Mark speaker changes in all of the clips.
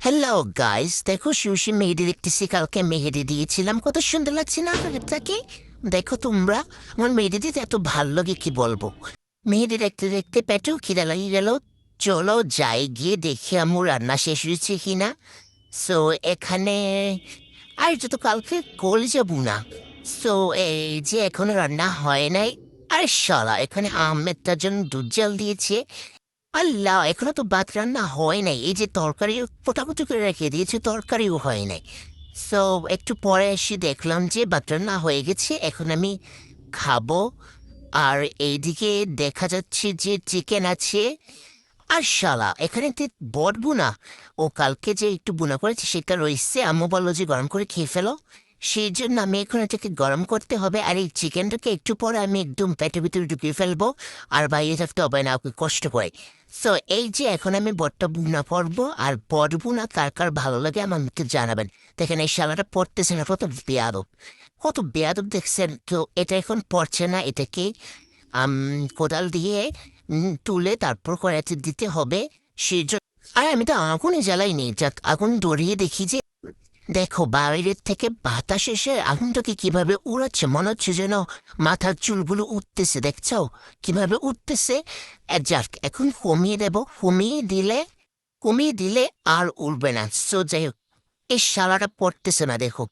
Speaker 1: Hello guys, দেখো sushi মেহেদি দেখতেছি। কালকে মেহেদি দিয়েছিলাম, কত সুন্দর লাগছে না আপনাকে? দেখো তোমরা, আমার মেহেদি দিতে এত ভালো লাগে কি বলবো। মেহেদি দেখতে দেখতে পেটেও খিদা লাগিয়ে গেল। চলো যাই, গিয়ে দেখি আমার রান্না শেষ হয়েছে কিনা। সো এখানে আর এটা তো কালকে কলে যাবো না। সো এই যে এখনো রান্না হয় নাই। আর শালা এখানে আমেরটার জন্য দুধ জাল দিয়েছে। আল্লাহ, এখনো তো ভাত রান্না হয় নাই। এই যে তরকারি ফোটাফুটি করে রেখে দিয়েছে, তরকারিও হয় নাই। সো একটু পরে এসে দেখলাম যে ভাত রান্না হয়ে গেছে, এখন আমি খাবো। আর এইদিকে দেখা যাচ্ছে যে চিকেন আছে। আর শালা এখানে তো বট বুনা, ও কালকে যে একটু বুনা করেছে সেটা রয়েছে। আম্মু বললো যে গরম করে খেয়ে ফেলো, সেই জন্য আমি এখন এটাকে গরম করতে হবে। আর এই চিকেনটাকে একটু পরে আমি একদম পেটের ভিতরে ঢুকিয়ে ফেলবো, আর বাইরে থাকতে হবে না, ওকে কষ্ট করে। সো এই যে এখন আমি বটটা বুনা পড়বো, আর বট বুনা কার কার ভালো লাগে আমাকে জানাবেন। দেখেন এই শালাটা পড়তেছে না, কত বেয়াদব, কত বেয়াদব দেখছেন। তো এটা এখন পড়ছে না, এটাকে কোদাল দিয়ে তুলে তারপর কড়াইতে দিতে হবে। সেই জন্য আর আমি তো আগুনে জ্বালাইনি, যাক আগুন ধরিয়ে দেখি যে দেখো বাইরের থেকে বাতাস এসে আগুনটাকে কিভাবে উড়াচ্ছে, মনে হচ্ছে যেন মাথার চুলগুলো উঠতেছে। দেখছো কিভাবে উঠতেছে? যাক এখন কমিয়ে দিলে আর উড়বে না। সো যাই হোক, এই শালাটা পড়তেছে না, দেখো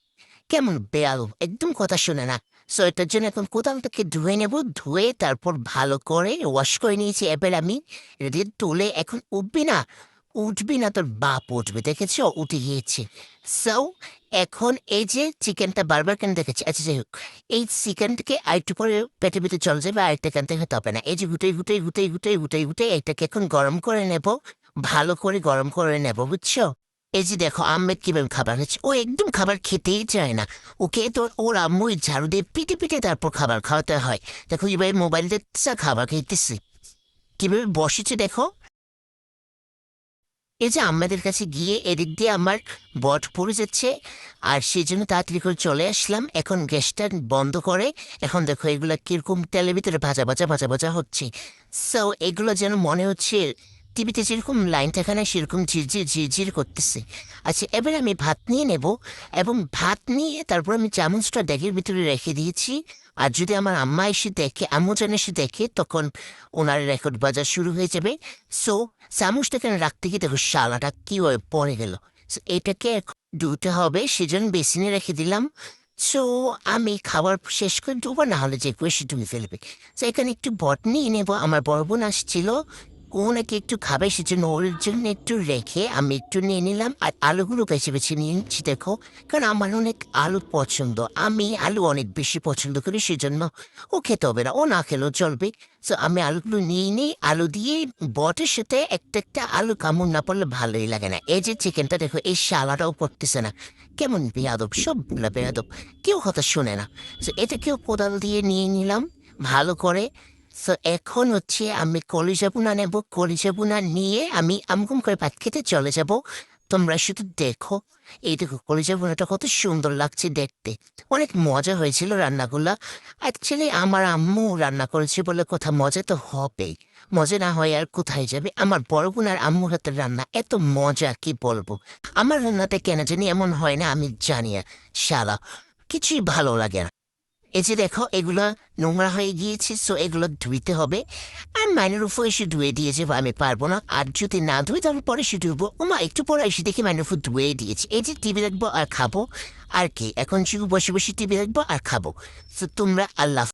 Speaker 1: কেমন বেয়াল, একদম কথা শুনে না। সো এটার জন্য এখন কোদালটাকে ধুয়ে নেব, ধুয়ে তারপর ভালো করে ওয়াশ করে নিয়েছি। এবার আমি এটা দিয়ে তুলে এখন উঠবি না তোর বাপ উঠবে, দেখেছো উঠে গিয়েছে। সো এখন এই যে চিকেনটা বারবার কেন দেখেছি, আচ্ছা যাই হোক, এই চিকেনটাকে আরেকটু পরে পেটের ভিতরে চলে যাবে, আরেকটা কেনতে হতে হবে না। এই যে গুটে এটাকে এখন গরম করে নেব, ভালো করে গরম করে নেব, বুঝছো? এই যে দেখো আম্মেদ কিভাবে খাবার খাচ্ছে, ও একদম খাবার খেতেই চায় না। ওকে তো ওর আম্মুই ঝাড়ু দিয়ে পিটে পিটে তারপর খাবার খাওয়াতে হয়। দেখো এবার মোবাইল দেখতেছে, খাবার খেতেছে, কিভাবে বসেছে দেখো। এই যে আমাদের কাছে গিয়ে এদিক দিয়ে আমার বট পড়ে যাচ্ছে, আর সেই জন্য তাড়াতাড়ি করে চলে আসলাম। এখন গ্যাসটা বন্ধ করে, এখন দেখো এগুলো কিরকম তেলের ভিতরে ভাজা ভাজা ভাজা ভাজা হচ্ছে। সো এগুলো যেন মনে হচ্ছে টিভিতে যেরকম লাইন থাকে না, সেরকম ঝিরঝির ঝিরঝির করতেছে। আচ্ছা এবার আমি ভাত নিয়ে নেব, এবং ভাত নিয়ে তারপর আমি চামচটা ড্যাগের ভিতরে রেখে দিয়েছি। আর যদি আমার আম্মু যেন এসে দেখে, তখন ওনার রেকর্ড বাজার শুরু হয়ে যাবে। সো চামচটাকে রাখতে গিয়ে দেখো শালাটা কি হয়ে পড়ে গেল। So, এটাকে এখন ধুতে হবে, সেজন্য বেসিনে রেখে দিলাম। সো আমি খাবার শেষ করে দেবো, না হলে যে কেউ ধুয়ে ফেলবে। তো এখানে একটু বট নিয়ে নেবো, আমার বড় বোন আসছিল, ও নাকি একটু খাবে, সেজন্য ওর জন্য একটু রেখে আমি একটু নিয়ে নিলাম। আর আলুগুলো বেছে বেছে নিয়ে নিচ্ছি দেখো, কারণ আমার অনেক আলু পছন্দ, আমি আলু অনেক বেশি পছন্দ করি, সেজন্য ও খেতে হবে না, ও না খেলেও চলবে। তো আমি আলুগুলো নিয়ে নিই, আলু দিয়ে বটের সাথে একটা একটা আলু কামড় না পড়লে ভালোই লাগে না। এই যে চিকেনটা দেখো, এই শালাটাও পড়তেছে না, কেমন বেয়াদব, সবগুলা বেয়াদব, কেউ কথা শোনে না। তো এটাকেও কোদাল দিয়ে নিয়ে নিলাম ভালো করে। সো এখন হচ্ছে আমি কলিজা ভুনা নেব, কলিজা ভুনা নিয়ে আমি আমগুম করে ভাত খেতে চলে যাব। তোমরা শুধু দেখো, এই দেখো কলিজা ভুনাটা কত সুন্দর লাগছে দেখতে, অনেক মজা হয়েছিল রান্নাগুলা। অ্যাকচুয়ালি আমার আম্মু রান্না করেছে বলে কথা, মজা তো হবেই, মজা না হয় আর কোথায় যাবে। আমার বড় বোন আর আম্মুর হাতের রান্না এত মজা কি বলবো। আমার রান্নাতে কেন জানি এমন হয় না, আমি জানি না, শালা কিছুই ভালো লাগে না। এই যে দেখো এগুলো নোংরা হয়ে গিয়েছে, সো এগুলো ধুইতে হবে। আর মাইনের উপর এসে ধুয়ে দিয়েছে, আমি পারবো না। আর যদি না ধুই তাহলে পরে এসে ধুবো। ওমা একটু পরে এসে দেখি মাইনের উপর ধুয়ে দিয়েছে। এই যে টিভি দেখবো আর খাবো, আর কি এখন শুধু বসে বসে টিভি দেখবো আর খাবো। তো তোমরা আল্লাহ